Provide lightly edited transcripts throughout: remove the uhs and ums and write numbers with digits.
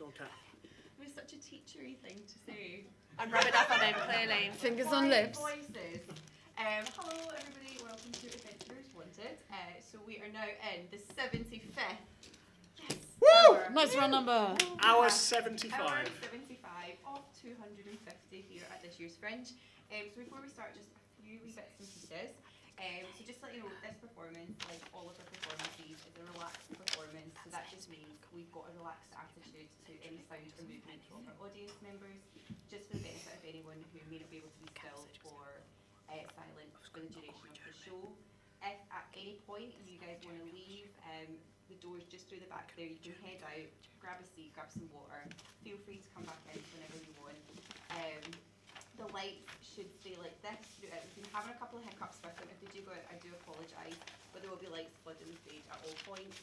Okay. It was such a teachery thing to say. I'm rubbing off on him, clearly. Fingers on lips. Voices. Hello, everybody. Welcome to Adventurers Wanted. So we are now in the 75th. Yes. Woo! Nice round number. Hour 75. Hour 75 of 250 here at this year's Fringe. So before we start, just a few wee bits and pieces. So just to let you know, this performance, like all of our performances, is a relaxed performance. So that just means we've got a relaxed attitude to any sound or movement from our audience members, just for the benefit of anyone who may not be able to be still or silent for the duration of the show. If at any point you guys want to leave, the door's just through the back there. You can head out, grab a seat, grab some water. Feel free to come back in whenever you want. The lights should stay like this throughout. We've been having a couple of hiccups with them. If they do go out, I do apologise, but there will be lights flooding the stage at all points.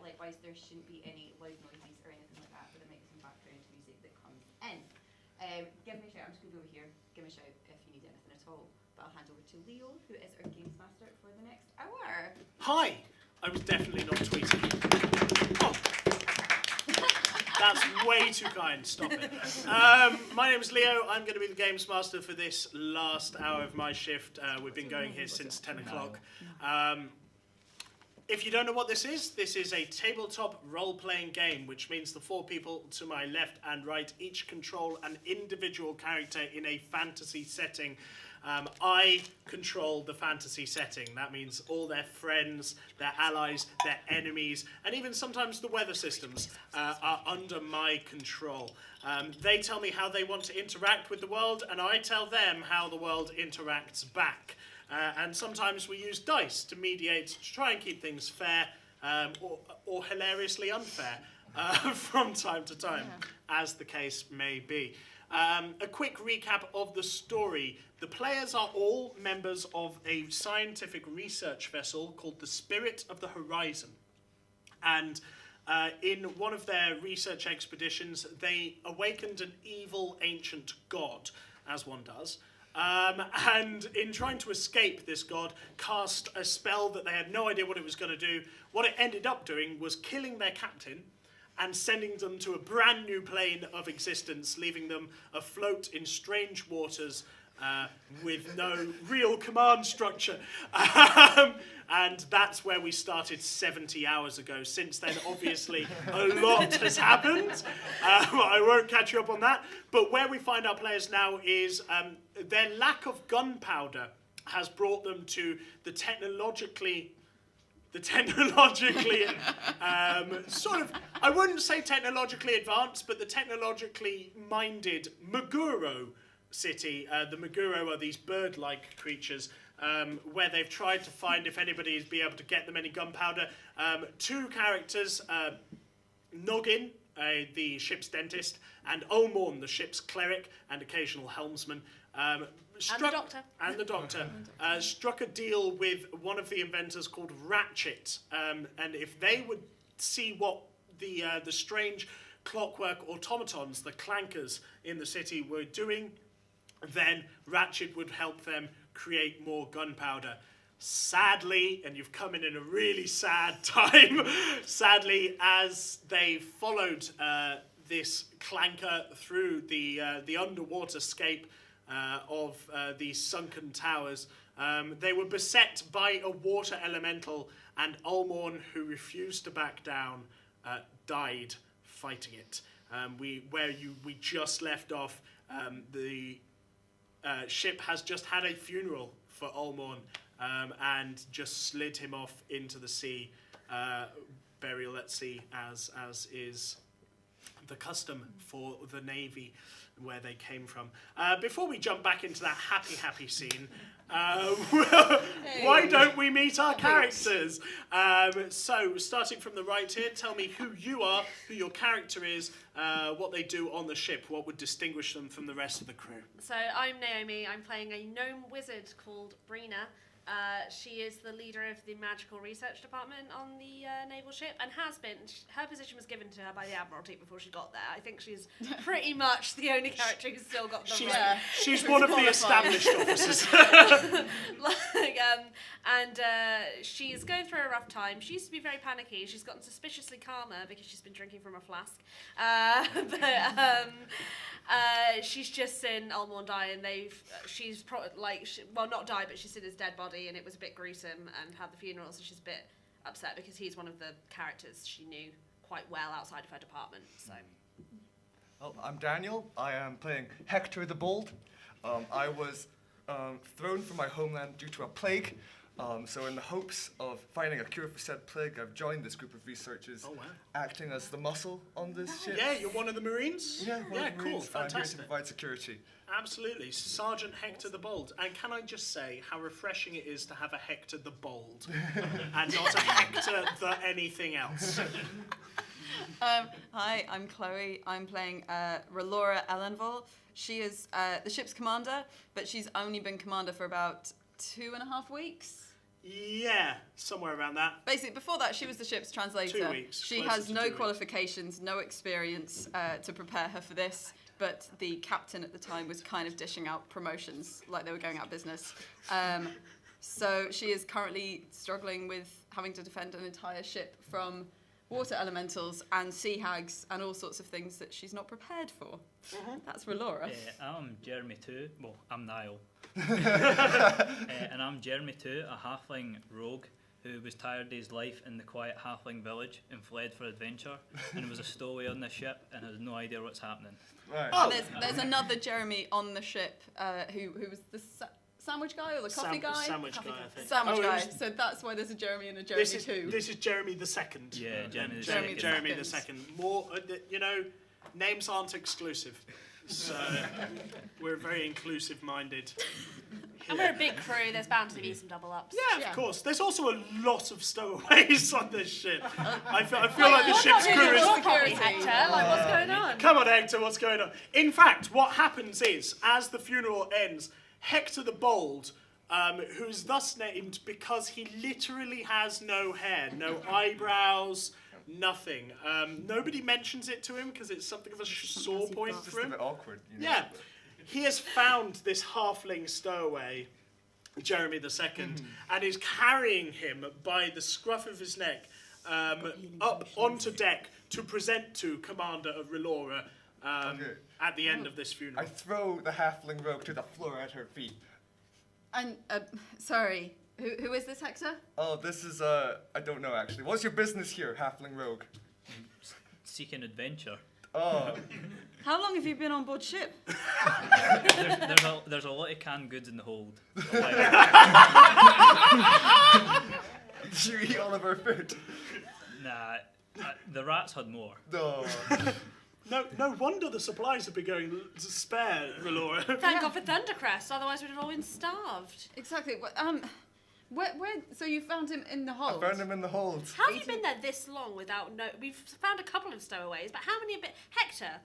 Likewise, there shouldn't be any loud noises or anything like that, but there might be some background music that comes in. Give me a shout. I'm just going to go over here. Give me a shout if you need anything at all. But I'll hand over to Leo, who is our games master for the next hour. Hi! I was definitely not tweeting. Oh. That's way too kind. Stop it. My name is Leo. I'm going to be the games master for this last hour of my shift. We've been going here since 10 o'clock. If you don't know what this is a tabletop role-playing game, which means the four people to my left and right each control an individual character in a fantasy setting. I control the fantasy setting. That means all their friends, their allies, their enemies, and even sometimes the weather systems are under my control. They tell me how they want to interact with the world, and I tell them how the world interacts back. And sometimes we use dice to mediate, to try and keep things fair or hilariously unfair from time to time, as the case may be. A quick recap of the story. The players are all members of a scientific research vessel called the Spirit of the Horizon. And in one of their research expeditions, they awakened an evil ancient god, as one does. And in trying to escape this god, cast a spell that they had no idea what it was going to do. What it ended up doing was killing their captain and sending them to a brand new plane of existence, leaving them afloat in strange waters with no real command structure. And that's where we started 70 hours ago. Since then, obviously, a lot has happened. I won't catch you up on that. But where we find our players now is their lack of gunpowder has brought them to the technologically sort of, I wouldn't say technologically advanced, but the technologically minded Maguro city. The Maguro are these bird-like creatures where they've tried to find if anybody is be able to get them any gunpowder. Two characters, Noggin, the ship's dentist, and Olmorn, the ship's cleric and occasional helmsman, and the doctor struck a deal with one of the inventors called Ratchet, and if they would see what the strange clockwork automatons, the clankers in the city, were doing, then Ratchet would help them create more gunpowder. Sadly, and you've come in a really sad time, sadly, as they followed this clanker through the underwater scape of these sunken towers, they were beset by a water elemental, and Olmorn, who refused to back down, died fighting it. We just left off, the ship has just had a funeral for Olmorn and just slid him off into the sea, burial at sea, as is the custom for the Navy where they came from. Before we jump back into that happy scene, why don't we meet our characters? So, starting from the right here, tell me who you are, who your character is, what they do on the ship, what would distinguish them from the rest of the crew. So I'm Naomi. I'm playing a gnome wizard called Brina. She is the leader of the magical research department on the naval ship, and has been. Her position was given to her by the Admiralty before she got there. I think she's pretty much the only character who's still got the rank. She's one of the established officers. And she's going through a rough time. She used to be very panicky. She's gotten suspiciously calmer because she's been drinking from a flask. She's just seen Ulmorn die, and she's not died, but she's seen his dead body, and it was a bit gruesome, and had the funeral, so she's a bit upset because he's one of the characters she knew quite well outside of her department. So. Well, I'm Daniel. I am playing Hector the Bold. I was thrown from my homeland due to a plague. So in the hopes of finding a cure for said plague, I've joined this group of researchers, acting as the muscle on this ship. Yeah, you're one of the Marines? Yeah, cool, fantastic. I'm here to fantastic. provide security. Absolutely, Sergeant Hector the Bold. And can I just say how refreshing it is to have a Hector the Bold and not a Hector the anything else. Hi, I'm Chloe. I'm playing Relora Ellenvall. She is the ship's commander, but she's only been commander for about 2.5 weeks. Yeah, somewhere around that. Basically, before that, she was the ship's translator. 2 weeks. She closer has to no 2 weeks. qualifications, no experience to prepare her for this, but the captain at the time was kind of dishing out promotions like they were going out of business. So she is currently struggling with having to defend an entire ship from water elementals and sea hags and all sorts of things that she's not prepared for. That's Relora. I'm Jeremy too. Well, I'm Niall. And I'm Jeremy too, a halfling rogue who was tired of his life in the quiet halfling village and fled for adventure, and was a stowaway on this ship and has no idea what's happening. Right. Oh. There's another Jeremy on the ship who was the sandwich guy or the coffee guy? Sandwich guy, I think. Sandwich guy. It was- So that's why there's a Jeremy and a Jeremy too. This is Jeremy the Second. Yeah, Jeremy the Jeremy, Second. Jeremy the Second. More, names aren't exclusive, so we're very inclusive-minded. And we're a big crew. There's bound to be some double ups. Yeah, of course. There's also a lot of stowaways on this ship. I feel like the ship's crew is... Properly, Hector. Like, what's going on? Come on, Hector, what's going on? In fact, what happens is, as the funeral ends, Hector the Bold, who's thus named because he literally has no hair, no eyebrows, nothing. Nobody mentions it to him because it's something of a sore point It's just for a him. bit awkward, you know? Yeah. He has found this halfling stowaway, Jeremy II, and is carrying him by the scruff of his neck up onto deck to present to Commander of Relora at the end of this funeral. I throw the halfling rogue to the floor at her feet. And, sorry, who is this, Hector? Oh, this is, I don't know actually. What's your business here, halfling rogue? Seeking adventure. Oh, How long have you been on board ship? There's a lot of canned goods in the hold. did you eat all of our food? Nah, the rats had more. No. No wonder the supplies have been going to spare, Relora. Thank God for Thundercrest, otherwise we'd have all been starved. Exactly. Where? So you found him in the I hold? found him in the hold. How have you been there this long without we've found a couple of stowaways, but how many have been... Hector,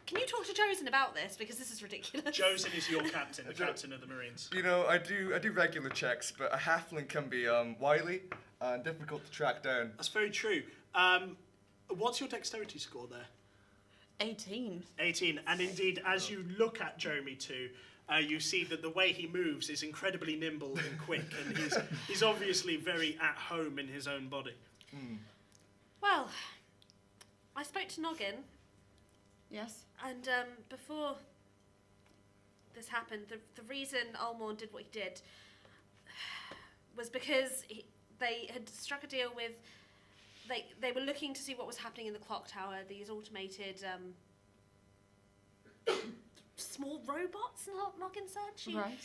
can you talk to Josen about this? Because this is ridiculous. Josen is your captain, the captain of the Marines. You know, I do regular checks, but a halfling can be wily and difficult to track down. That's very true. What's your dexterity score there? 18. 18. And indeed, as you look at Jeremy too, you see that the way he moves is incredibly nimble and quick, and he's obviously very at home in his own body. Well, I spoke to Noggin, Yes. and before this happened, the reason Ulmorn did what he did was because they had struck a deal with... They were looking to see what was happening in the clock tower, these automated small robots, Noggin said. Right.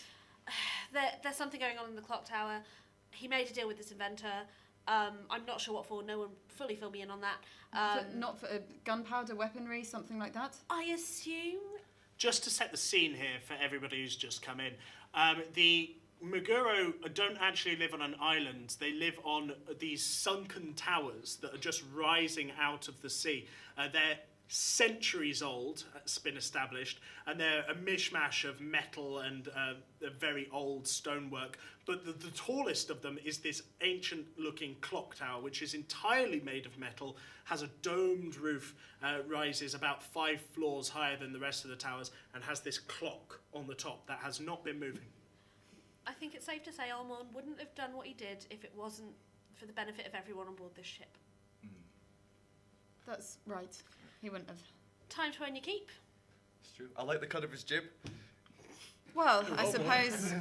There's something going on in the clock tower. He made a deal with this inventor. I'm not sure what for. No one fully filled me in on that. Not for gunpowder weaponry, something like that? I assume. Just to set the scene here for everybody who's just come in, the Meguro don't actually live on an island. They live on these sunken towers that are just rising out of the sea. They're centuries old. It's been established, and they're a mishmash of metal and a very old stonework. But the tallest of them is this ancient-looking clock tower, which is entirely made of metal, has a domed roof, rises about 5 floors higher than the rest of the towers, and has this clock on the top that has not been moving. I think it's safe to say Almond wouldn't have done what he did if it wasn't for the benefit of everyone on board this ship. That's right. He wouldn't have. Time to earn your keep. It's true. I like the cut of his jib. Well, I suppose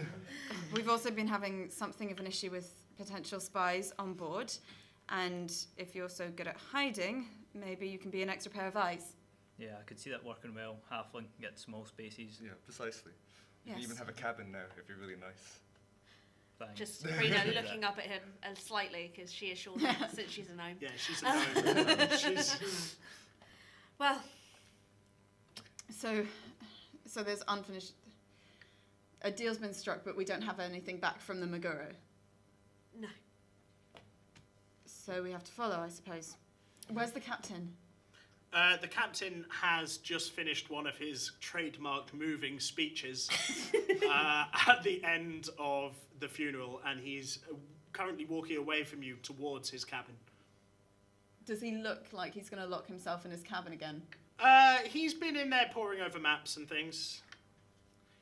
we've also been having something of an issue with potential spies on board. And if you're so good at hiding, maybe you can be an extra pair of eyes. Yeah, I could see that working well. Halfling, get small spaces. Yeah, precisely. You can Yes. even have a cabin now if you're really nice. Thanks. Just Rena looking up at him slightly because she is short since she's a gnome. Yeah, she's a gnome. She's... Well, So there's unfinished. A deal's been struck, but we don't have anything back from the Maguro. no. So we have to follow, I suppose. Where's the captain? The captain has just finished one of his trademarked moving speeches at the end of the funeral, and he's currently walking away from you towards his cabin. Does he look like he's going to lock himself in his cabin again? He's been in there poring over maps and things.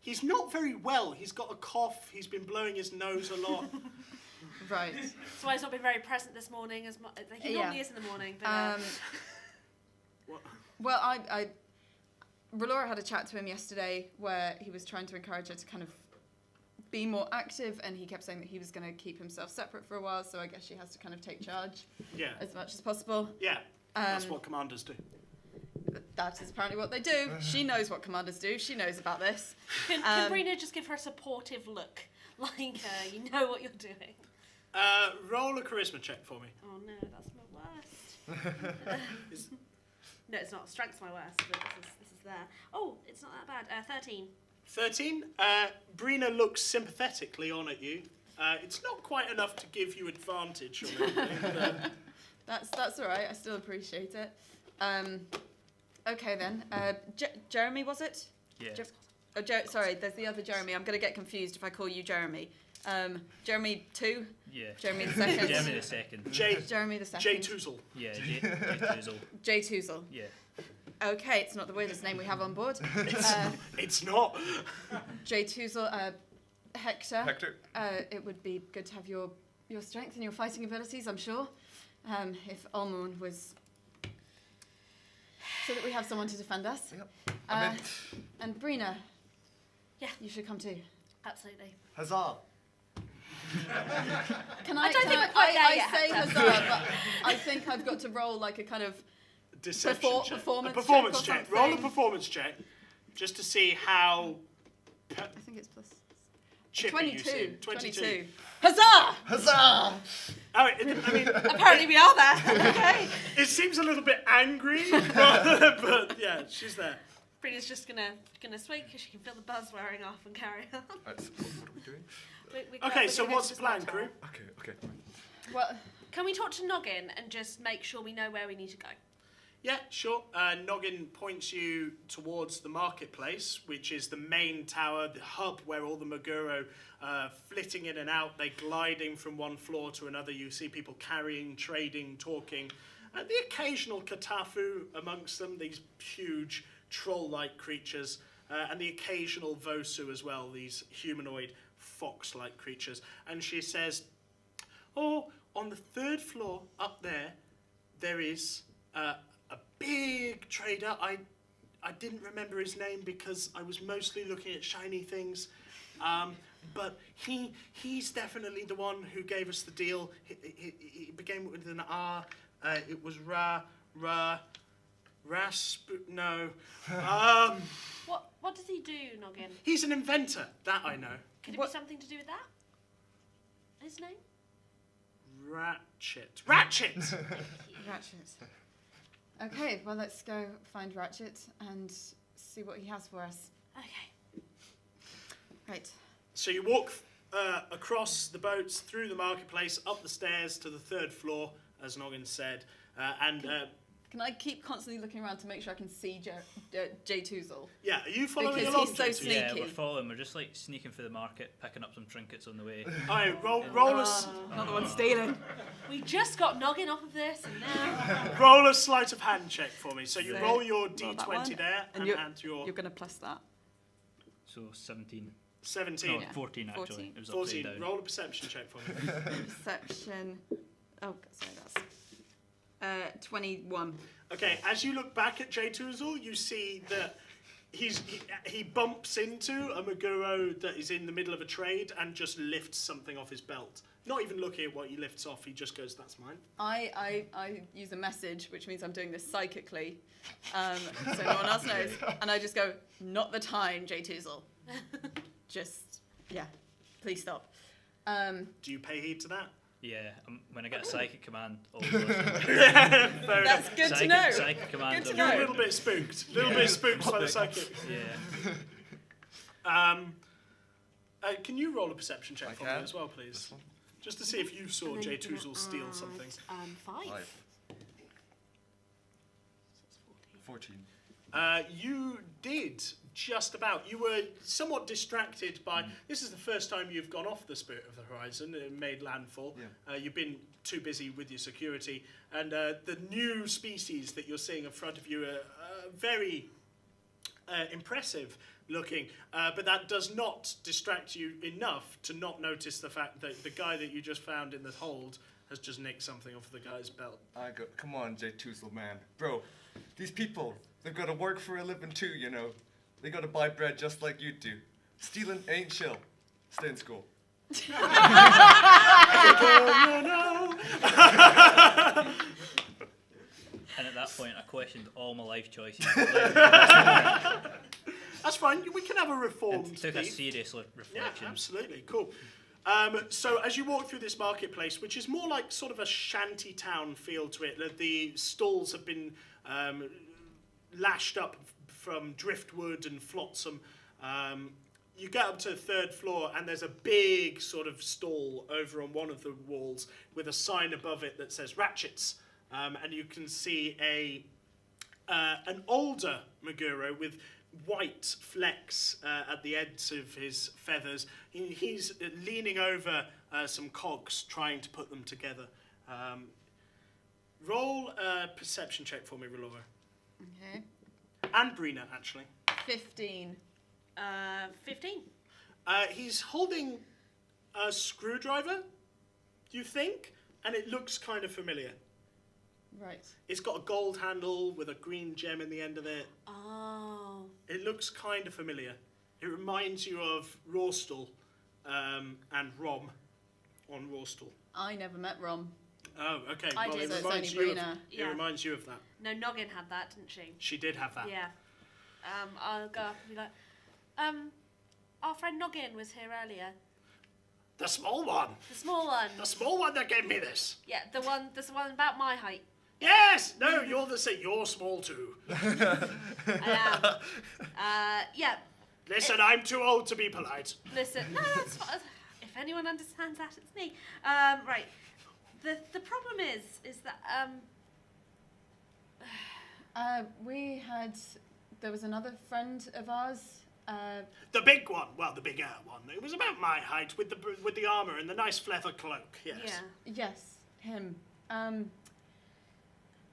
He's not very well. He's got a cough. He's been blowing his nose a lot. Right. That's why he's not been very present this morning as much. He normally is in the morning. But, What? Well, Relora had a chat to him yesterday where he was trying to encourage her to kind of be more active, and he kept saying that he was going to keep himself separate for a while, so I guess she has to kind of take charge Yeah. as much as possible. Yeah. That's what commanders do. That is apparently what they do. She knows what commanders do. She knows about this. can Brina just give her a supportive look? Like, you know what you're doing. Roll a charisma check for me. Oh no, that's my worst. No, it's not. Strength's my worst, but this is there. Oh, it's not that bad. 13. 13. Brina looks sympathetically on at you. It's not quite enough to give you advantage on anything. That's all right. I still appreciate it. Okay then. Jeremy, was it? Yeah. Sorry, there's the other Jeremy. I'm going to get confused if I call you Jeremy. Jeremy 2? Yeah. Jeremy the second? Jeremy the second. Jeremy the second? J. Toozle. Yeah, J Toozle. J. Toozle. Yeah. Okay, it's not the weirdest name we have on board. It's not. J. Toozle, Hector. Hector? It would be good to have your strength and your fighting abilities, I'm sure. If Ulmorn was... So that we have someone to defend us. Yep. I mean, And Brina. Yeah. You should come too. Absolutely. huzzah! Can I don't think we're quite there I yet, say Hector. huzzah, but I think I've got to roll like a kind of Deception check. performance A performance check or check. Roll a something. performance check, just to see how I think it's plus chippy 22. you seem. 22. Huzzah! Huzzah! Oh, I mean, Apparently we are there. Okay. it seems a little bit angry, but yeah, she's there. Brina's just gonna swing because she can feel the buzz wearing off and carry on. Right, so what are we doing? Okay, so what's the plan, crew? Okay. Well, Can we talk to Noggin and just make sure we know where we need to go? Yeah, sure. Noggin points you towards the marketplace, which is the main tower, the hub where all the Maguro flitting in and out. They're gliding from one floor to another. You see people carrying, trading, talking. And the occasional Katafu amongst them, these huge troll-like creatures. And the occasional Vosu as well, these humanoid fox-like creatures. And she says, oh, on the 3rd floor up there, there is... a big trader. I didn't remember his name because I was mostly looking at shiny things. But he's definitely the one who gave us the deal. He began with an R. It was no. What does he do, Noggin? He's an inventor. That I know. Could it be something to do with that? His name? Ratchet. Ratchet. Okay, well, let's go find Ratchet and see what he has for us. Okay. Right. So you walk across the boats, through the marketplace, up the stairs to the 3rd floor, as Noggin said, and Can I keep constantly looking around to make sure I can see Jay Toozle? Yeah, are you following Because along? he's so J2? sneaky. Yeah, we're following. We're just like sneaking through the market, picking up some trinkets on the way. Alright, roll a Another one stealing. We just got noggin off of this, and now roll a sleight of hand check for me. So you So, roll your roll that d20 one, there and and you're- add your You're going to plus that. So 17. 17. No, Yeah. 14 actually. 14. It was upside 14. down. Roll a perception check for me. Perception. Oh, sorry, that's 21. Okay, as you look back at Jay Toozle, you see that he bumps into a Meguro that is in the middle of a trade and just lifts something off his belt. Not even looking at what he lifts off, he just goes, "That's mine." I use a message, which means I'm doing this psychically, so no one else knows. And I just go, not the time, Jay Toozle. Just, yeah, please stop. Do you pay heed to that? Yeah, when I get a psychic command, all goes. Fair enough. That's good to know. Psychic command. Good to You're a know. little bit spooked. A little bit spooked by the psychic. Yeah. Can you roll a perception check I for me can. as well, please? This one? Just to see if you saw And then Jay you're gonna Toozle steal add, something. 5. 5. 14. You did, just about. You were somewhat distracted by... This is the first time you've gone off the Spirit of the Horizon and made landfall. Yeah. You've been too busy with your security. And the new species that you're seeing in front of you are very impressive looking. But that does not distract you enough to not notice the fact that the guy that you just found in the hold has just nicked something off the guy's belt. I go, come on, Jay Toozle, man. Bro, these people, they've got to work for a living too, you know. They got to buy bread just like you do. Stealing ain't chill. Stay in school. And at that point, I questioned all my life choices. That's fine. We can have a and reformed took a thief. serious Yeah, reflection. absolutely. Cool. So as you walk through this marketplace, which is more like sort of a shanty town feel to it, the stalls have been lashed up from driftwood and flotsam. You get up to the third floor and there's a big sort of stall over on one of the walls with a sign above it that says Ratchets. And you can see an older Meguro with white flecks at the ends of his feathers. He's leaning over some cogs, trying to put them together. Roll a perception check for me, Rolora. Okay. And Brina, actually. 15. 15. He's holding a screwdriver, you think? And it looks kind of familiar. Right. It's got a gold handle with a green gem in the end of it. Oh. It looks kind of familiar. It reminds you of Rawstall and Rom on Rawstall. I never met Rom. Oh, okay. I well, did. it So it's reminds only you of, Brina. it Yeah. reminds you of that. No, Noggin had that, didn't she? She did have that. Yeah. I'll go up and be like, our friend Noggin was here earlier. The small one. The small one. The small one that gave me this. Yeah, the one about my height. Yes. No, you're you're small too. I am. Yeah. Listen, I'm too old to be polite. Listen, no, that's fine. If anyone understands that, it's me. Right. The problem is that There was another friend of ours. The big one. Well, the bigger one. It was about my height with the armor and the nice leather cloak. Yes. yeah. Yes, him.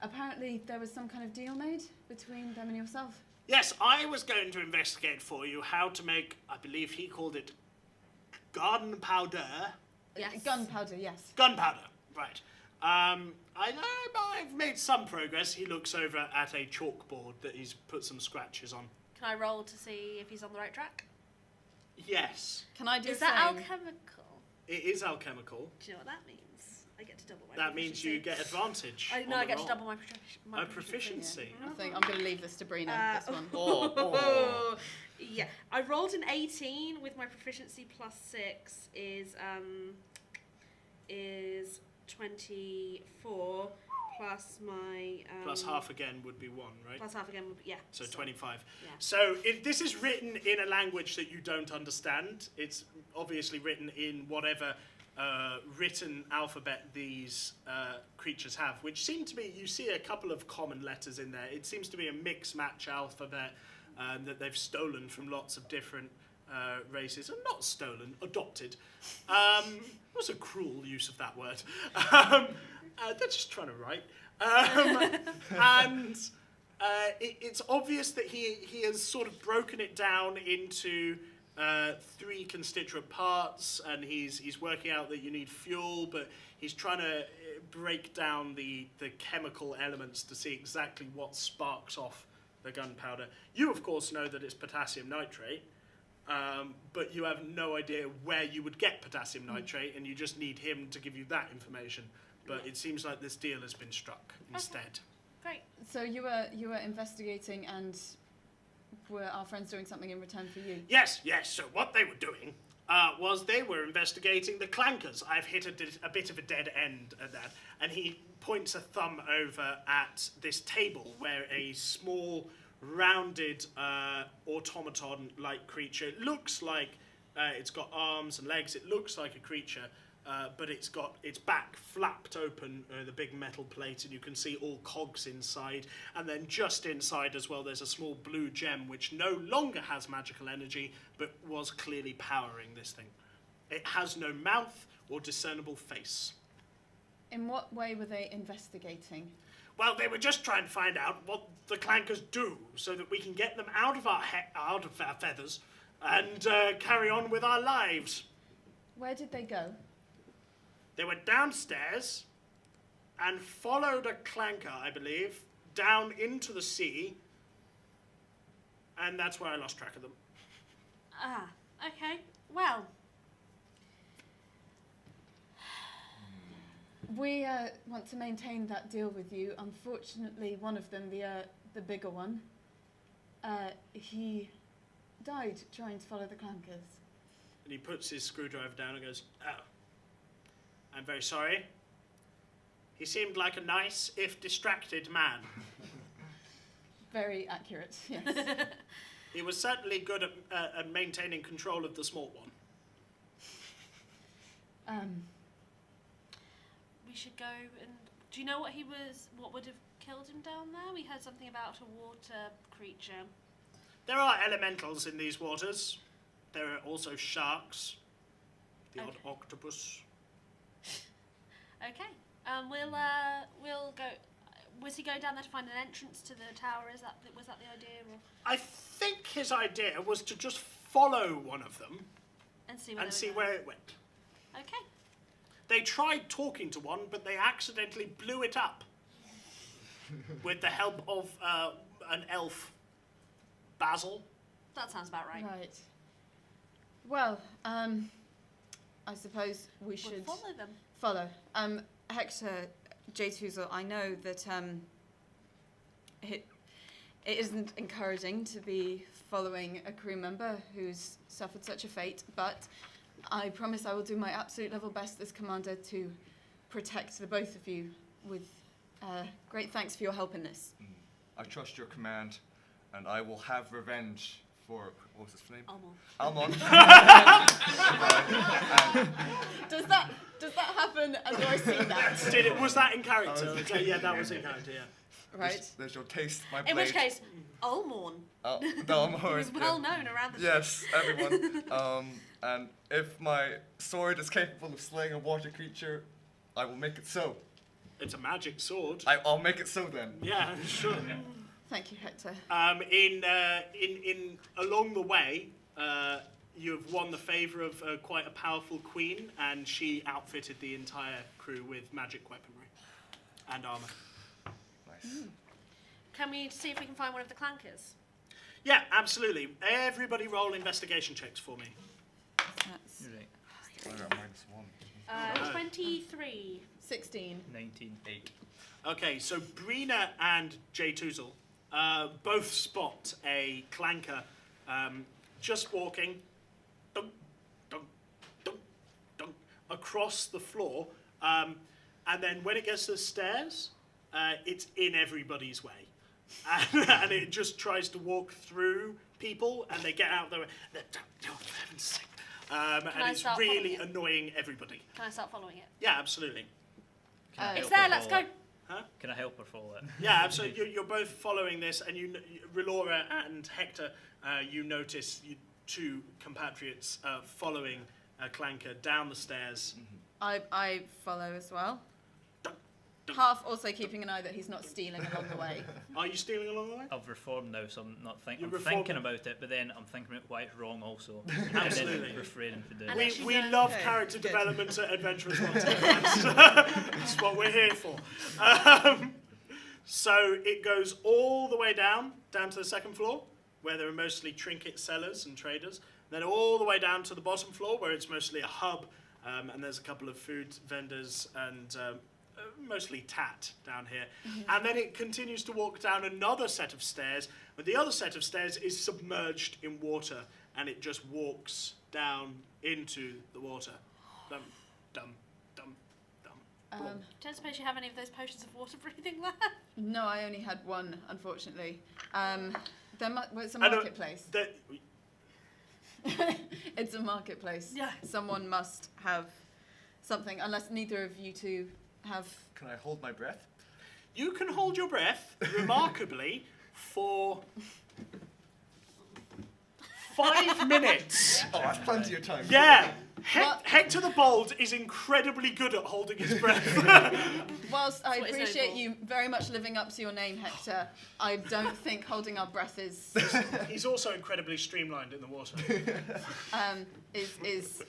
Apparently there was some kind of deal made between them and yourself. Yes, I was going to investigate for you how to make, I believe he called it gunpowder. Yes. Gunpowder, yes. Gunpowder, right. I've made some progress. He looks over at a chalkboard that he's put some scratches on. Can I roll to see if he's on the right track? Yes, Can I do Is the that same? alchemical? it is alchemical. Do you know what that means? I get to double my That means you get advantage. I on know I the get roll. to double my Proficiency. I think I'm going to leave this to Brina, this one. Oh. Yeah, I rolled an 18 with my proficiency plus 6 is 24 plus my Plus half again would be 1, right? plus half again would be, yeah. So 25. Yeah. So this is written in a language that you don't understand. It's obviously written in whatever written alphabet these creatures have, which seem to be, you see a couple of common letters in there. It seems to be a mix-match alphabet that they've stolen from lots of different races. And not stolen, adopted. Was a cruel use of that word. They're just trying to write. And it's obvious that he has sort of broken it down into 3 constituent parts, and he's working out that you need fuel, but he's trying to break down the chemical elements to see exactly what sparks off the gunpowder. You, of course, know that it's potassium nitrate, but you have no idea where you would get potassium nitrate, and you just need him to give you that information. But it seems like this deal has been struck instead. Great. So you were investigating, and were our friends doing something in return for you? Yes. So what they were doing was they were investigating the clankers. I've hit a bit of a dead end at that. And he points a thumb over at this table where a small, rounded automaton-like creature. It looks like it's got arms and legs. It looks like a creature. But it's got its back flapped open, the big metal plate, and you can see all cogs inside. And then just inside as well, there's a small blue gem which no longer has magical energy, but was clearly powering this thing. It has no mouth or discernible face. In what way were they investigating? Well, they were just trying to find out what the clankers do, so that we can get them out of our feathers and carry on with our lives. Where did they go? They went downstairs and followed a clanker, I believe, down into the sea, and that's where I lost track of them. Ah, okay. Well, we want to maintain that deal with you. Unfortunately, one of them, the bigger one, he died trying to follow the clankers. And he puts his screwdriver down and goes, "Oh, I'm very sorry. He seemed like a nice, if distracted man. Very accurate, yes. He was certainly good at maintaining control of the small one." we should go and... Do you know what would have killed him down there? We heard something about a water creature. There are elementals in these waters. There are also sharks, the odd octopus. Okay. We'll go... Was he going down there to find an entrance to the tower? Was that the idea? Or? I think his idea was to just follow one of them And see where it went. Okay. They tried talking to one, but they accidentally blew it up with the help of an elf, Basil. That sounds about right. Right. Well, I suppose we should We'll follow them. follow. Hector, J. Toozle, I know that it isn't encouraging to be following a crew member who's suffered such a fate, but I promise I will do my absolute level best as commander to protect the both of you with great thanks for your help in this. I trust your command, and I will have revenge for, what was his name? Almond. Does that happen, and do I see that? Was that in character? Yeah, that was in character, yeah. Right. There's your taste, my blade. In which case, Almond. Oh, no, I'm He horrid, was well known around the Yes, everyone. And if my sword is capable of slaying a water creature, I will make it so. It's a magic sword. I'll make it so then. Yeah, sure. Thank you, Hector. Along the way, you've won the favour of quite a powerful queen, and she outfitted the entire crew with magic weaponry and armour. Nice. Can we see if we can find one of the clankers? Yeah, absolutely. Everybody roll investigation checks for me. That's You're right. I got -1. 23. 16. 19. 8. Okay, so Brina and J. Toozle both spot a clanker just walking dunk, dunk, dunk, dunk, across the floor. And then when it gets to the stairs, it's in everybody's way. And it just tries to walk through people, and they get out there. For heaven's sake, and I it's start really following annoying everybody. Can I start following it? Yeah, absolutely. Can I It's help there, her let's follow go. it? Huh? Can I help her follow it? Yeah, absolutely. You're both following this, and Relora and Hector, you notice two compatriots following Clanker down the stairs. I follow as well. Half also keeping an eye that he's not stealing along the way. Are you stealing along the way? I've reformed now, so I'm not thinking. You're I'm thinking reforming. about it, but then I'm thinking about why it's wrong also. Absolutely. And then refraining from doing And it. then We she's love okay, character good. development at Adventurers Wanted. That's what we're here for. So it goes all the way down to the second floor, where there are mostly trinket sellers and traders. Then all the way down to the bottom floor, where it's mostly a hub, and there's a couple of food vendors and mostly tat down here. And then it continues to walk down another set of stairs, but the other set of stairs is submerged in water, and it just walks down into the water. Dum, dum, dum, dum. Don't suppose you have any of those potions of water breathing left? No, I only had one, unfortunately. It's a I know marketplace. that- It's a marketplace. Yeah. Someone must have something, unless neither of you two have. Can I hold my breath? You can hold your breath, remarkably, for 5 minutes. Oh, that's plenty of time. Yeah. What? Hector the Bold is incredibly good at holding his breath. Whilst I what it's known appreciate for. you very much living up to your name, Hector, I don't think holding our breath is He's also incredibly streamlined in the water. is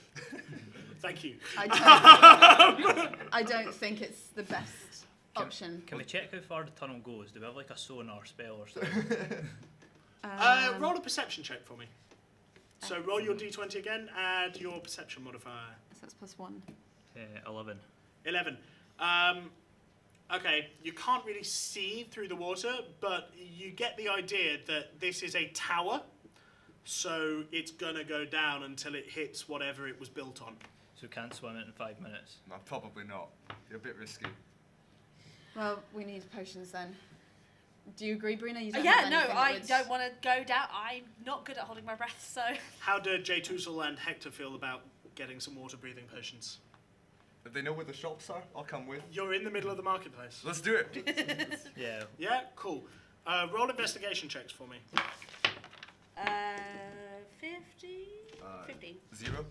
Thank you. I don't think it's the best option. Can we check how far the tunnel goes? Do we have like a sonar spell or something? Roll a perception check for me. So roll your d20 again, add your perception modifier. So that's +1. 11. 11. Okay, you can't really see through the water, but you get the idea that this is a tower, so it's gonna go down until it hits whatever it was built on. So we can't swim it in 5 minutes. No, probably not. You're a bit risky. Well, we need potions then. Do you agree, Brina? You don't Yeah, have no, anything that I would- don't want to go down. I'm not good at holding my breath, so. How do Jay Toozle and Hector feel about getting some water-breathing potions? If they know where the shops are, I'll come with. You're in the middle of the marketplace. Let's do it. Yeah. Yeah, cool. Roll investigation checks for me. 15? 0.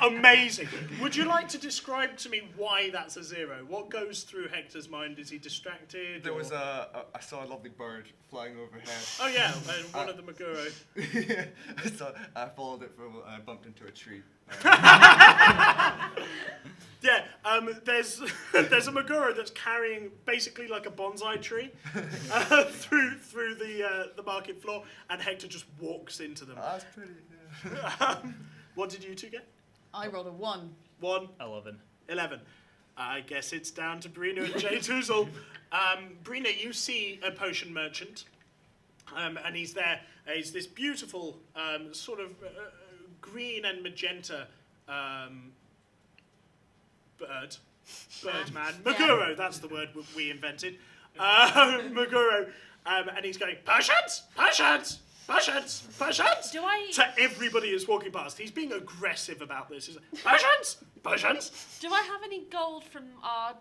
Amazing. Would you like to describe to me why that's a 0? What goes through Hector's mind? Is he distracted? There or- was I saw a lovely bird flying overhead. Oh yeah, one of the Maguro. So I followed it from, I bumped into a tree. Yeah, there's there's a Maguro that's carrying basically like a bonsai tree through the market floor, and Hector just walks into them. That's pretty, yeah. What did you two get? I rolled a 1. 1, 11. 11. I guess it's down to Brina and Jay Toozle. Brina, you see a potion merchant, and he's there. He's this beautiful sort of green and magenta birdman. Maguro, that's the word we invented. Maguro. And he's going, potions, potions, potions, potions, Do I to everybody that's walking past. He's being aggressive about this. He's like, potions, potions. do I have any gold from our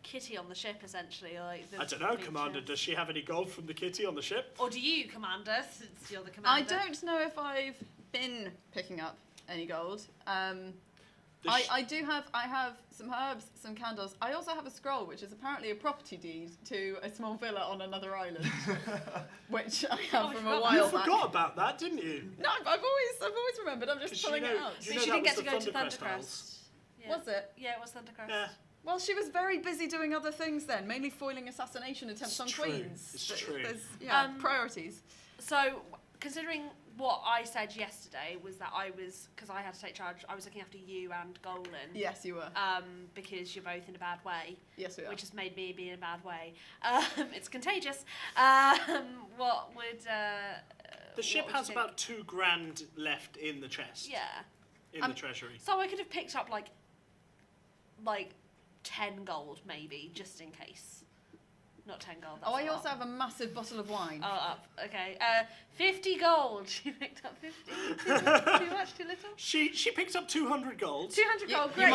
kitty on the ship, essentially? Like the I don't know, big Commander, chest? does she have any gold from the kitty on the ship? Or do you, Commander, since you're the I commander? don't know if I've been picking up any gold. The sh- I have some herbs, some candles. I also have a scroll, which is apparently a property deed to a small villa on another island, which I have Oh, I from a forgot. while You back. forgot about that, didn't you? No, I've always remembered. I'm just 'Cause pulling you it know- out. you But know she that didn't get was to the go to Thundercrest Isles. Thundercrest. Yeah. Was it? Yeah, it was Thundercrest. Yeah. Well, she was very busy doing other things then, mainly foiling assassination attempts It's on true. queens. It's true. There's priorities. So, considering what I said yesterday was that because I had to take charge, I was looking after you and Golan. Yes, you were. Because you're both in a bad way, Yes, we are. which has made me be in a bad way. It's contagious. What would... The ship what would has you think? about $2,000 left in the chest, Yeah. in the treasury. So I could have picked up, like 10 gold, maybe, just in case. Not 10 gold. Oh, that's I a also lot. have a massive bottle of wine. Oh, up. Okay. 50 gold. She picked up 50. Too much, too little? She picked up 200 gold. 200 gold, You great.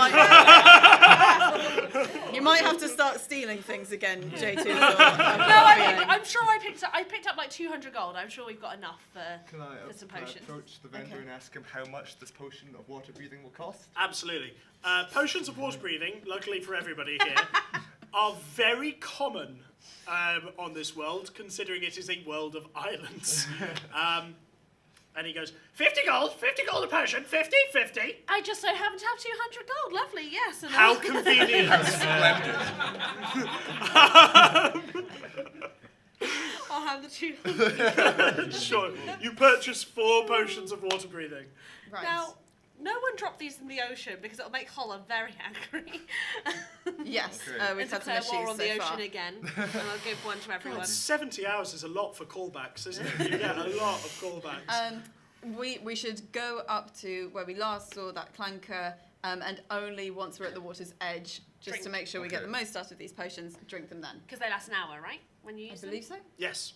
you might have to start stealing things again, J2. No, I'm sure I picked up like 200 gold. I'm sure we've got enough for Can I some can I potions. approach the vendor Okay. and ask him how much this potion of water breathing will cost? Absolutely. Potions of water breathing, luckily for everybody here, are very common on this world, considering it is a world of islands. And he goes, 50 gold a potion, 50. I just so happen to have 200 gold. Lovely, yes. And How I'll- convenient. I'll have the 200. Sure. You purchase 4 potions of water breathing. Right. Now, no one drop these in the ocean because it'll make Holla very angry. Yes, Okay. we've And had some declare war issues on the so ocean far. again. And I'll give one to everyone. 70 hours is a lot for callbacks, isn't it? You get a lot of callbacks. We should go up to where we last saw that clanker, and only once we're at the water's edge, just Drink. to make sure we get Okay. the most out of these potions, drink them then. Because they last an hour, right? When you I use believe so. Yes.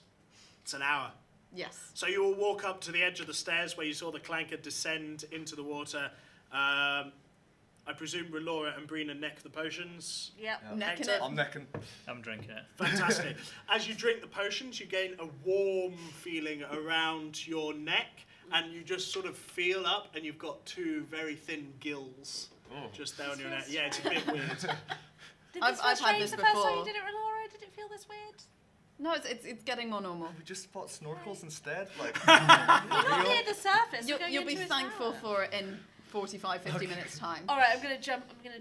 It's an hour. Yes. So you will walk up to the edge of the stairs where you saw the clanker descend into the water. I presume Relora and Brina neck the potions. Yep. Yeah. Necking Hector? it. I'm necking. I'm drinking it. Fantastic. As you drink the potions, you gain a warm feeling around your neck, and you just sort of feel up, and you've got 2 very thin gills just down your neck. Yeah, it's a bit weird. Did I've this had feel strange this the first time before. you did it, Relora? Did it feel this weird? No, it's getting more normal. We just bought snorkels instead. Like, You're not near the surface. You'll, We're going you'll be into an thankful hour. for it in 45, 50 minutes time. All right, I'm gonna jump in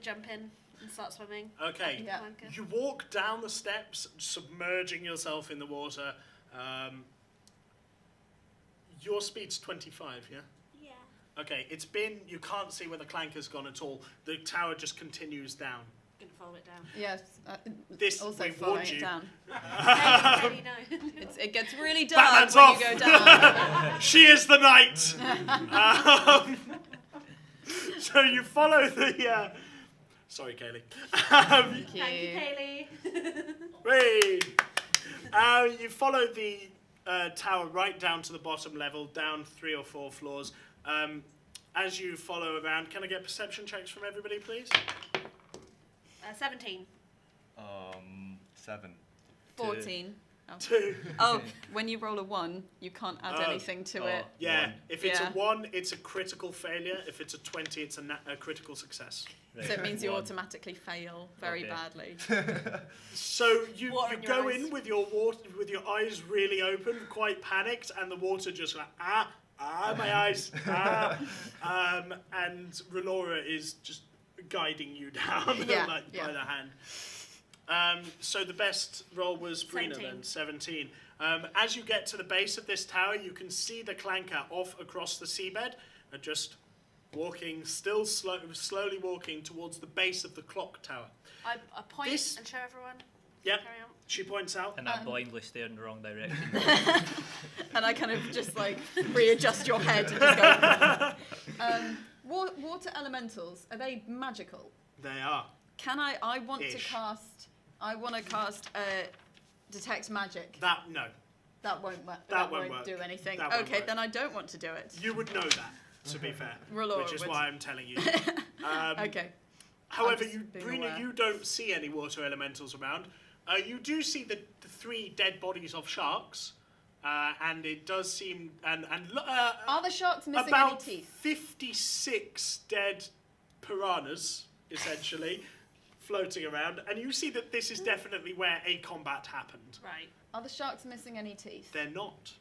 and start swimming. Okay. Yeah. Clanker. You walk down the steps, submerging yourself in the water. Your speed's 25, yeah? Yeah. Okay, you can't see where the clanker's gone at all. The tower just continues down. Gonna follow it down. Yes. This, Also we following warned it you. down. Kelly, no. It gets really dark Batman's when off. you go down. She is the knight! So you follow the... Sorry, Kaylee. Thank Thank you, Kaylee. You follow the tower right down to the bottom level, down 3 or 4 floors. As you follow around, can I get perception checks from everybody, please? 17. 7. 14. Oh. 2. Oh, when you roll a 1, you can't add Oh. anything to it. Yeah, 1. if it's Yeah. a 1, it's a critical failure. If it's a 20, it's a critical success. Right. So it means you 1. automatically fail very Okay. badly. So you Water in your go eyes. in with your eyes really open, quite panicked, and the water just like my eyes, and Relora is just guiding you down Yeah, by yeah. the hand. So the best roll was Brina 17. then, 17. As you get to the base of this tower, you can see the clanker off across the seabed, and just walking, still slowly walking towards the base of the clock tower. I point This- and show everyone. Yep, Carry on. she points out. And I blindly stare in the wrong direction. And I kind of just like readjust your head and just go. Water elementals, are they magical? They are. Can I want to Ish. cast detect magic. No. That won't work. That won't work. do anything. That won't Okay, work. then I don't want to do it. You would know that, to be fair. Relora Which is would. why I'm telling you. Okay. However, just being Brina, aware. you don't see any water elementals around. You do see the 3 dead bodies of sharks, and it does seem Are the sharks missing about any teeth? 56 dead piranhas, essentially, floating around, and you see that this is definitely where a combat happened. Right. Are the sharks missing any teeth? They're not.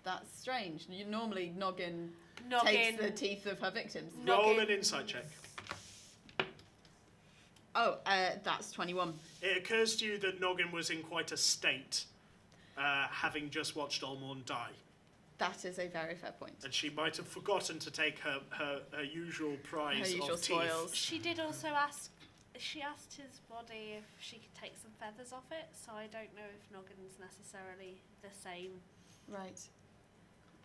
That's strange. You normally Noggin Noggin. takes the teeth of her victims. Roll Noggin. an insight check. Oh, that's 21. It occurs to you that Noggin was in quite a state, having just watched Olmorn die. That is a very fair point. And she might have forgotten to take her usual prize Her usual of teeth. spoils. She did also ask. She asked his body if she could take some feathers off it, so I don't know if Noggin's necessarily the same. Right.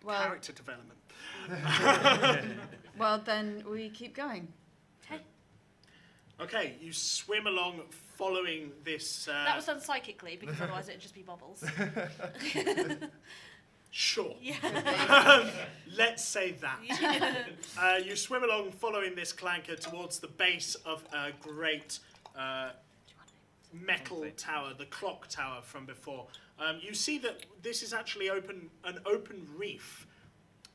Well, Character development. well then we keep going. Okay. Okay, you swim along following this. That was done psychically because otherwise it'd just be bubbles. Sure. Yeah. Let's say that. Yeah. You swim along following this clanker towards the base of a great metal tower, the clock tower from before. You see that this is actually an open reef,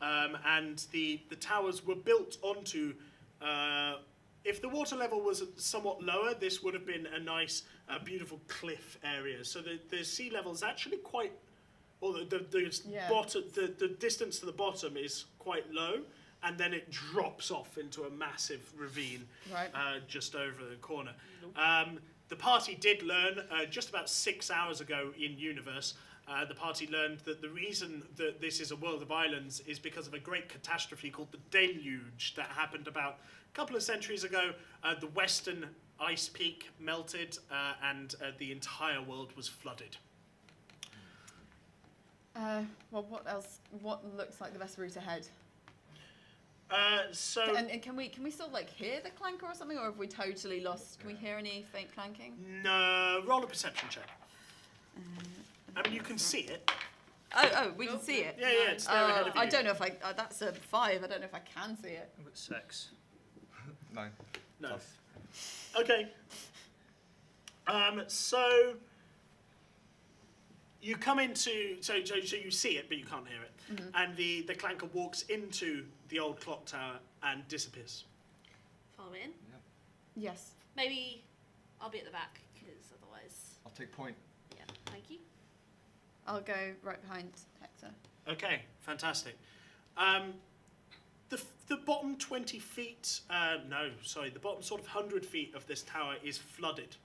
and the towers were built onto. If the water level was somewhat lower, this would have been a nice, beautiful cliff area. So the sea level is actually quite. Or the distance to the bottom is quite low, and then it drops off into a massive ravine just over the corner. The party did learn just about 6 hours ago in Universe. The party learned that the reason that this is a world of islands is because of a great catastrophe called the Deluge that happened about a couple of centuries ago. The western ice peak melted, and the entire world was flooded. Well, what else? What looks like the best route ahead? And can we still like hear the clanker or something, or have we totally lost? Can we hear any faint clanking? No, roll a perception check. I mean, you can see it. Oh, we can see it. Yeah, it's there ahead of you. I don't know if I. That's a 5. I don't know if I can see it. I've got 6. 9. No. Plus. Okay. So you come into so you see it, but you can't hear it, and the clanker walks into the old clock tower and disappears. Follow in. Yes. Maybe I'll be at the back because otherwise. I'll take point. Yeah. Thank you. I'll go right behind Hector. Okay, fantastic. The bottom 20 feet, the bottom sort of 100 feet of this tower is flooded.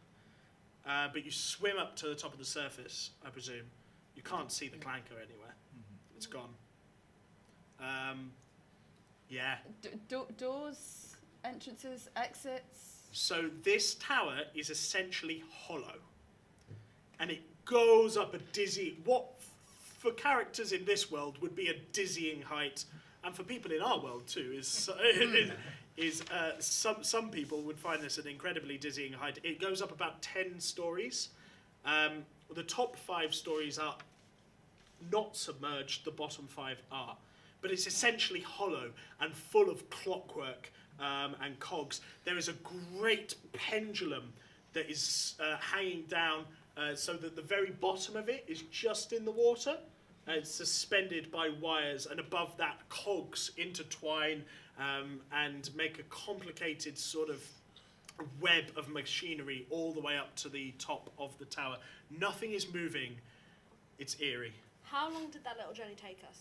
But you swim up to the top of the surface, I presume. You can't see the clanker anywhere. It's gone. Yeah. Doors, entrances, exits. So this tower is essentially hollow. And it goes up a what for characters in this world would be a dizzying height, and for people in our world too, some people would find this an incredibly dizzying height. It goes up about 10 stories. The top 5 stories are not submerged, the bottom 5 are. But it's essentially hollow and full of clockwork and cogs. There is a great pendulum that is hanging down so that the very bottom of it is just in the water. It's suspended by wires, and above that cogs intertwine and make a complicated sort of web of machinery all the way up to the top of the tower. Nothing is moving. It's eerie. How long did that little journey take us?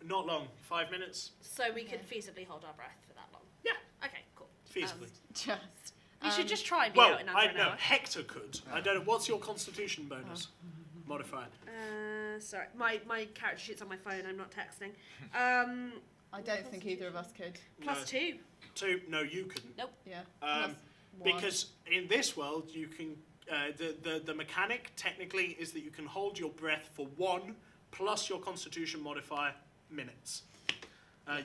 Not long. 5 minutes? So we could feasibly hold our breath for that long? Yeah. Okay, cool. Feasibly. You should just try and be Well, out in under an hour. Hector could. I don't know. What's your constitution bonus modifier? Sorry, my character sheet's on my phone. I'm not texting. I don't think either of us could. Plus 2. 2? No, you couldn't. Nope. Yeah. Plus 1. Because in this world, you can. The mechanic technically is that you can hold your breath for 1 plus your constitution modifier minutes.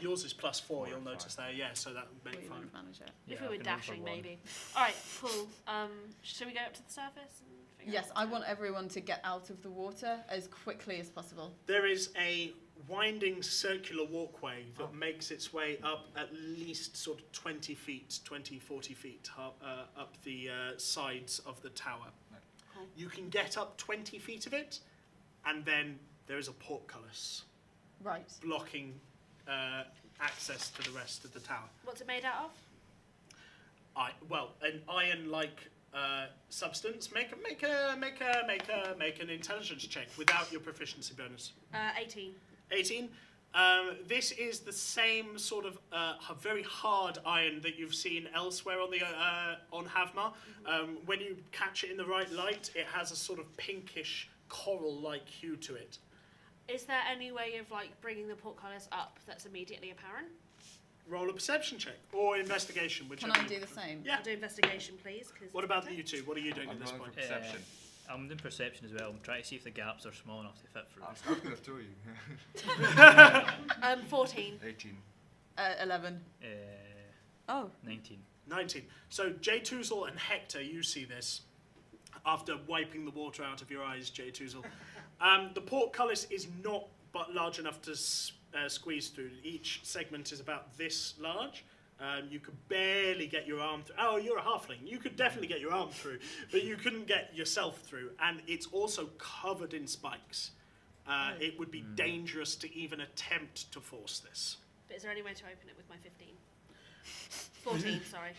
Yours is plus 4. You'll notice there. Yeah, so that would make We fun. wouldn't manage it. If Yeah, we I were can roll for dashing, 1. maybe. All right, cool. Should we go up to the surface? And figure Yes, out I what's want everyone to get out of the water as quickly as possible. There is a winding circular walkway that makes its way up at least sort of 20 feet, 20, 40 feet up the sides of the tower. Cool. You can get up 20 feet of it, and then there is a portcullis Right. blocking access to the rest of the tower. What's it made out of? An iron-like substance. Make an intelligence check without your proficiency bonus. 18. 18. This is the same sort of very hard iron that you've seen elsewhere on the on Havmar. When you catch it in the right light, it has a sort of pinkish coral-like hue to it. Is there any way of like bringing the portcullis up that's immediately apparent? Roll a perception check or investigation, Can whichever. I do the same? Yeah. I'll do investigation, please. Cause What about you two? What are you doing I'm at this rolling point? for perception. I'm doing perception as well. I'm trying to see if the gaps are small enough to fit through. I was going to throw you. 14. 18. 11. Uh, Oh. 19. 19. So Jay Toozle and Hector, you see this after wiping the water out of your eyes, Jay Toozle. The portcullis is not but large enough to squeeze through. Each segment is about this large. You could barely get your arm through. Oh, you're a halfling. You could definitely get your arm through, but you couldn't get yourself through. And it's also covered in spikes. It would be dangerous to even attempt to force this. But is there any way to open it with my 15? 14, sorry.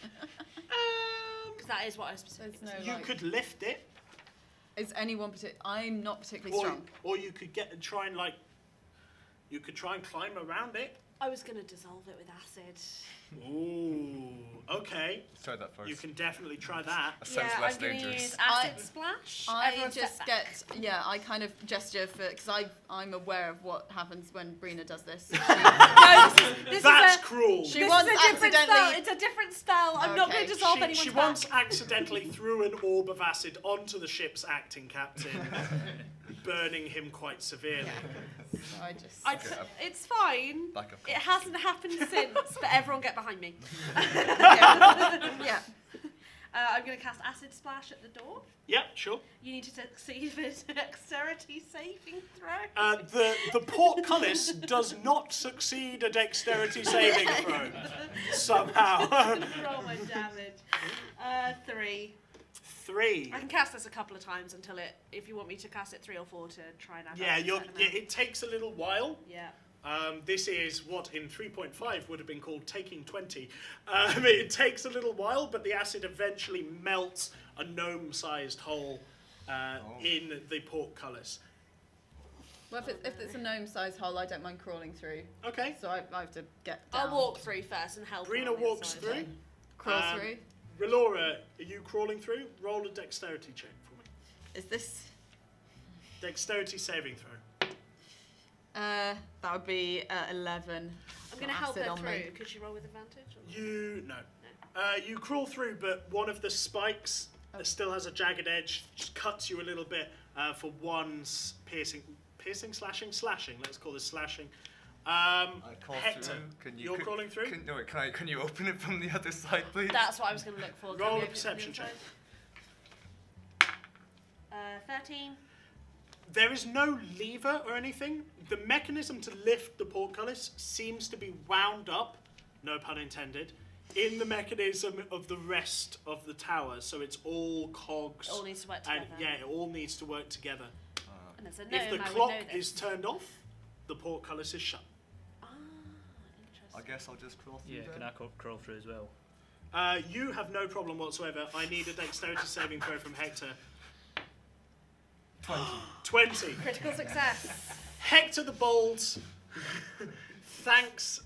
Because that is what I was specifically There's no, You like- could lift it, Is anyone I'm not particularly strong. or you could try and climb around it. I was going to dissolve it with acid. Ooh, okay. Let's try that first. You can definitely try that. That sounds I'm less going to dangerous. use acid splash. I Everyone just step back. I kind of gesture because I'm aware of what happens when Brina does this. No, this That's is a, cruel. She this wants is a different spell. accidentally- It's a different spell. I'm not Okay. going to dissolve anyone's She back. once accidentally threw an orb of acid onto the ship's acting captain, burning him quite severely. So I just. It's fine. Back up. It hasn't happened since, but everyone get behind me. yeah. I'm going to cast Acid Splash at the door. Yeah, sure. You need to succeed with a dexterity saving throw. The portcullis does not succeed a dexterity saving throw somehow. Roll my damage. 3. 3. I can cast this a couple of times until if you want me to cast it 3 or 4 to try and add Yeah, up a certain amount. it takes a little while. Yeah. This is what in 3.5 would have been called taking 20. It takes a little while, but the acid eventually melts a gnome-sized hole in the portcullis. Well, if it's a gnome-sized hole, I don't mind crawling through. Okay. So I have to get down. I'll walk through first and help. her Brina on the walks inside. through. Crawl through. Relora, are you crawling through? Roll a dexterity check for me. Is this? Dexterity saving throw. That would be 11. I'm going to help Acid her on through. me. Could she roll with advantage? Or? No. You crawl through, but one of the spikes still has a jagged edge, just cuts you a little bit for one slashing. Let's call this slashing. I call Hector, through. you're crawling through? Can you open it from the other side, please? That's what I was going to look for. Can Roll we a open it from perception the check. inside? 13. There is no lever or anything. The mechanism to lift the portcullis seems to be wound up, no pun intended, in the mechanism of the rest of the tower. So it's all cogs. It all needs to work together. And yeah, it all needs to work together. And as a gnome, If the I would clock know this. is turned off, the portcullis is shut. Ah, I interesting. guess I'll just crawl through. Yeah, then. can I crawl through as well? You have no problem whatsoever. I need a dexterity saving throw from Hector. 20. Critical success. Hector the Bold thanks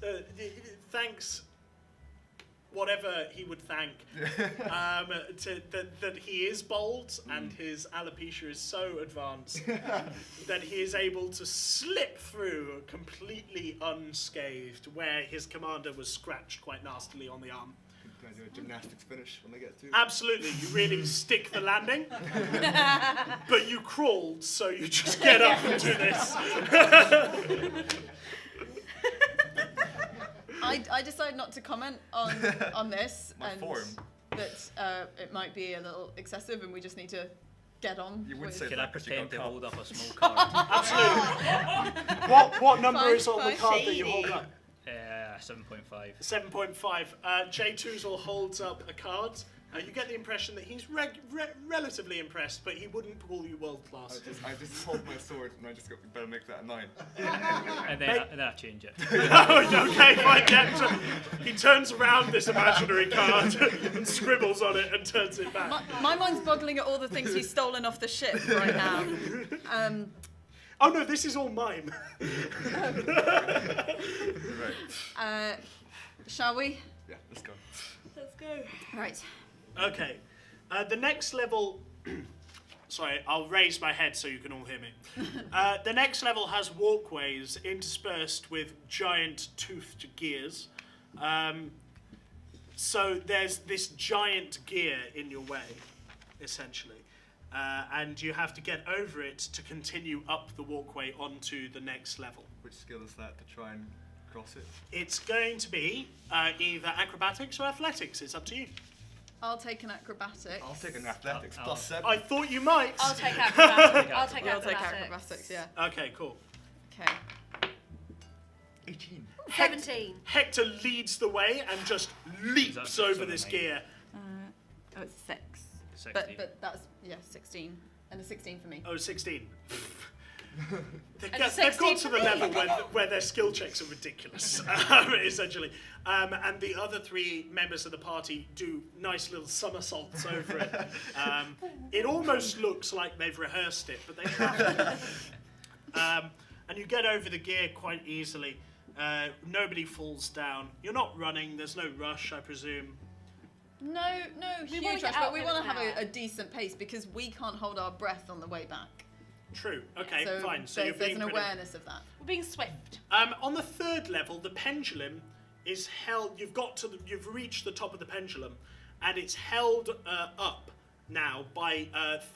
whatever he would thank that he is bold and his alopecia is so advanced that he is able to slip through completely unscathed where his commander was scratched quite nastily on the arm. Can I do a gymnastics finish when I get to? Absolutely, you really stick the landing, but you crawled, so you just get up and do this. I decided not to comment on this My and form. that it might be a little excessive and we just need to get on. You would with- say Can I that 'cause you pretend got to caught. hold up a small card? Absolutely. What number Fine, is on the fine. card that you hold up? 7.5. 7.5. Jay Toozle holds up a card. You get the impression that he's relatively impressed, but he wouldn't call you world class. I just hold my sword and I just go, better make that a 9. And then I change it. Okay, fine. Yeah. He turns around this imaginary card and scribbles on it and turns it back. My mind's boggling at all the things he's stolen off the ship right now. Oh no, this is all mine. Right. Shall we? Yeah, let's go. Let's go. Right. Okay. The next level. Sorry, I'll raise my head so you can all hear me. The next level has walkways interspersed with giant toothed gears. So there's this giant gear in your way, essentially. And you have to get over it to continue up the walkway onto the next level. Which skill is that to try and across it? It's going to be either acrobatics or athletics. It's up to you. I'll take an acrobatics. I'll take an athletics I'll- plus 7. I thought you might. I'll take acrobatics. I'll take Yeah, I'll take acrobatics. acrobatics, yeah. Okay, cool. Okay. 18. 17. Hector leads the way and just leaps That's over sort of this nine. gear. Oh, it's 6. 16. But that's, 16. And a 16 for me. Oh, 16. They've And got 16 to for the me. level where their skill checks are ridiculous, essentially. And the other 3 members of the party do nice little somersaults over it. It almost looks like they've rehearsed it, but they haven't. And you get over the gear quite easily. Nobody falls down. You're not running. There's no rush, I presume. No We wanna huge get rush, out but we of want to have there. a decent pace because we can't hold our breath on the way back. True. Okay, So fine. So you're there's being an pretty... awareness of that. We're being swift. On the 3rd level, the pendulum is held. You've reached the top of the pendulum, and it's held up now by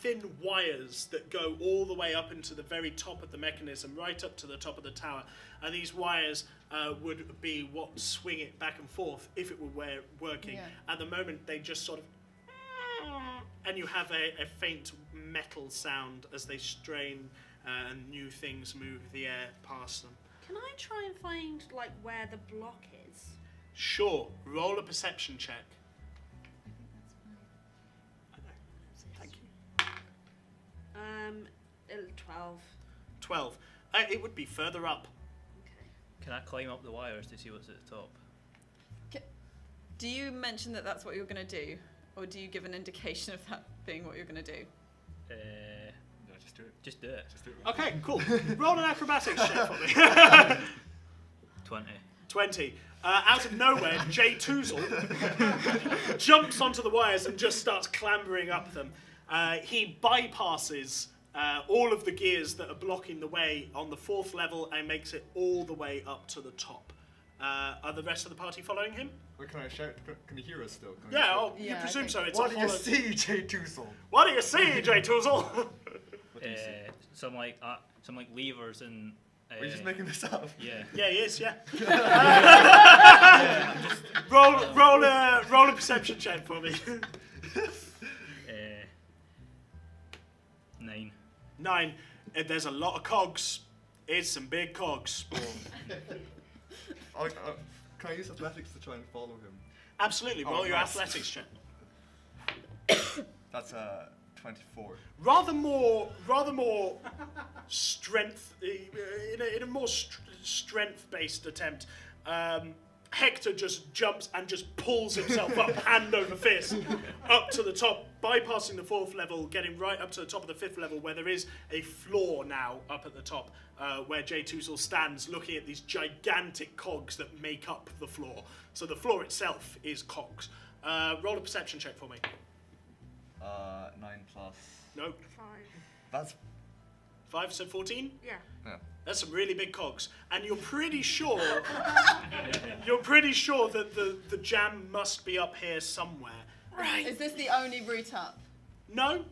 thin wires that go all the way up into the very top of the mechanism, right up to the top of the tower. And these wires would be what swing it back and forth if it were working. Yeah. At the moment, they just sort of, and you have a faint metal sound as they strain and new things move the air past them. Can I try and find like where the block is? Sure, roll a perception check. Thank you. 12. 12. It would be further up. Okay. Can I climb up the wires to see what's at the top? Do you mention that that's what you're going to do? Or do you give an indication of that being what you're going to do? No, just do it. Just do it. Just do it. Okay, cool. Roll an acrobatics check for me. 20. 20. Out of nowhere, Jay Toozle jumps onto the wires and just starts clambering up them. He bypasses all of the gears that are blocking the way on the 4th level and makes it all the way up to the top. Are the rest of the party following him? Wait, can I shout? Can you hear us still? Can Yeah, you oh, you Yeah, I presume think- so. It's What a do you hollow... see, Jay Toozle? What do you see, Jay Toozle? What do you see? Some like levers and. Are you just making this up? Yeah. Yeah, he is, yeah. Roll a perception check for me. 9. 9. There's a lot of cogs. It's some big cogs. Can I use athletics to try and follow him? Absolutely, roll Oh, your nice. athletics check. That's 24. Rather more strength, in a more strength-based attempt. Hector just jumps and just pulls himself up, hand over fist, up to the top, bypassing the 4th level, getting right up to the top of the 5th level, where there is a floor now up at the top, where Jay Toozle stands looking at these gigantic cogs that make up the floor. So the floor itself is cogs. Roll a perception check for me. 9 plus. No, 5. That's 5, so 14? Yeah. That's some really big cogs, and you're pretty sure that the jam must be up here somewhere. Right. Is this the only route up? No.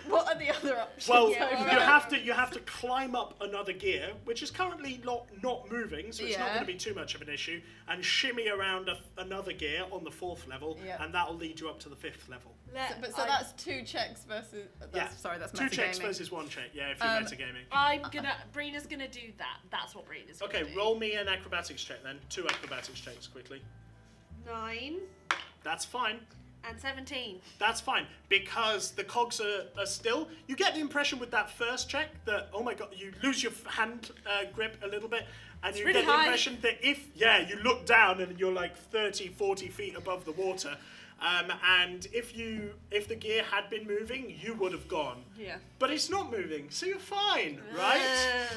What are the other options? Well, Yeah, you have to climb up another gear, which is currently not moving, so it's not Yeah. going to be too much of an issue, and shimmy around another gear on the 4th level, Yeah. and that'll lead you up to the 5th level. So that's 2 checks versus. Sorry, that's 2 checks metagaming. versus 1 check. Yeah, if you're metagaming. Brina's gonna do that. That's what Brina's gonna Okay, do. roll me an acrobatics check then. 2 acrobatics checks quickly. 9 That's fine. and 17. That's fine, because the cogs are still... You get the impression with that first check that, oh my god, you lose your hand grip a little bit, and It's you really get the high. impression that if, you look down and you're like 30, 40 feet above the water, and if the gear had been moving, you would have gone. Yeah. But it's not moving, so you're fine, right?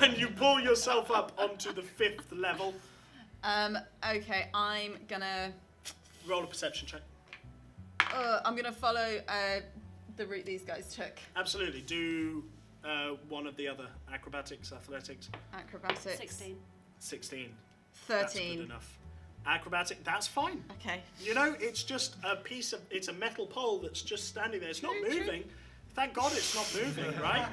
And you pull yourself up onto the 5th level. Okay, I'm gonna. Roll a perception check. I'm gonna follow the route these guys took. Absolutely. Do one of the other acrobatics, athletics. Acrobatics. 16. 16. That's good 13. enough. Acrobatic, that's fine. Okay. You know, it's just it's a metal pole that's just standing there. It's not moving. Thank God it's not moving, right?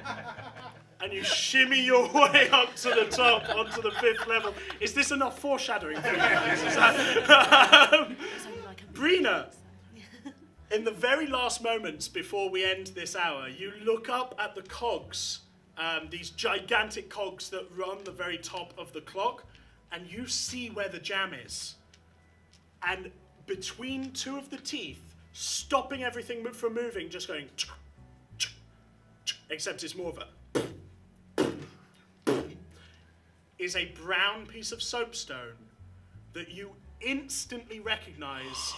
and you shimmy your way up to the top, onto the 5th level. Is this enough foreshadowing for you guys? Is that, Brina, in the very last moments before we end this hour, you look up at the cogs, these gigantic cogs that run the very top of the clock, and you see where the jam is. And between two of the teeth, stopping everything from moving, just going, except it's more of a, is a brown piece of soapstone that you instantly recognize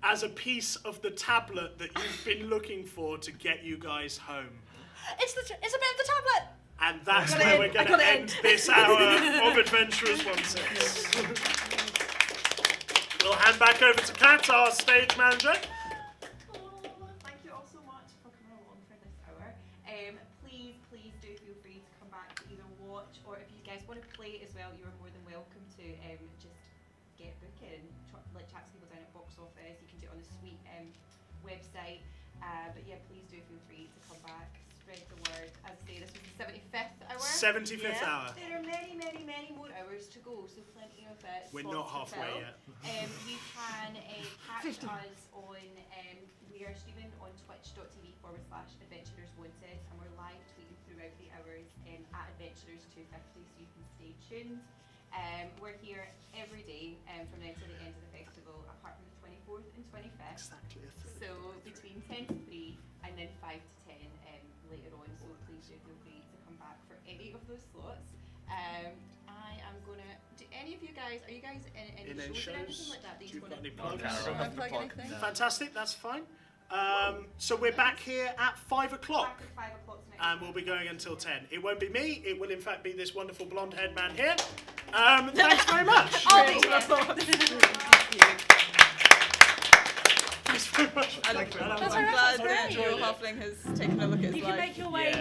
as a piece of the tablet that you've been looking for to get you guys home. It's a bit of the tablet. And that's where we're going to end this hour of Adventurers 1/6. We'll hand back over to Kat, our stage manager. Thank you all so much for coming along for this hour. Please do feel free to come back to either watch, or if you guys want to play as well, you're more than welcome to just get booking, like chat to people down at box office. You can do it on the Sweet website. But yeah, please do feel free to come back, spread the word. As I say, this was the 75th hour. 75th hour. There are many more hours to go, so plenty of We're slots not to halfway fill. yet. You can catch us on, we are streaming on twitch.tv/Adventurers Wanted, and we're live tweeting throughout the hours at Adventurers 250, so you can stay tuned. We're here every day from now till the end of the festival, apart from the 24th and 25th. Exactly. So between 10 to 3 and then 5 to 10 later on, so please do feel free to come back for any of those slots. I am gonna, do any of you guys, are you guys in any shows or anything like that? Do you got any Plug plugs? anything? Fantastic, that's fine. So we're back here at 5 o'clock. Back at 5 o'clock tonight. And we'll be going until 10. It won't be me, it will in fact be this wonderful blonde-haired man here. Thanks very much. I'll be here. Thanks very much. I'm That's glad great. that your halfling has taken a look at his You life. can make your way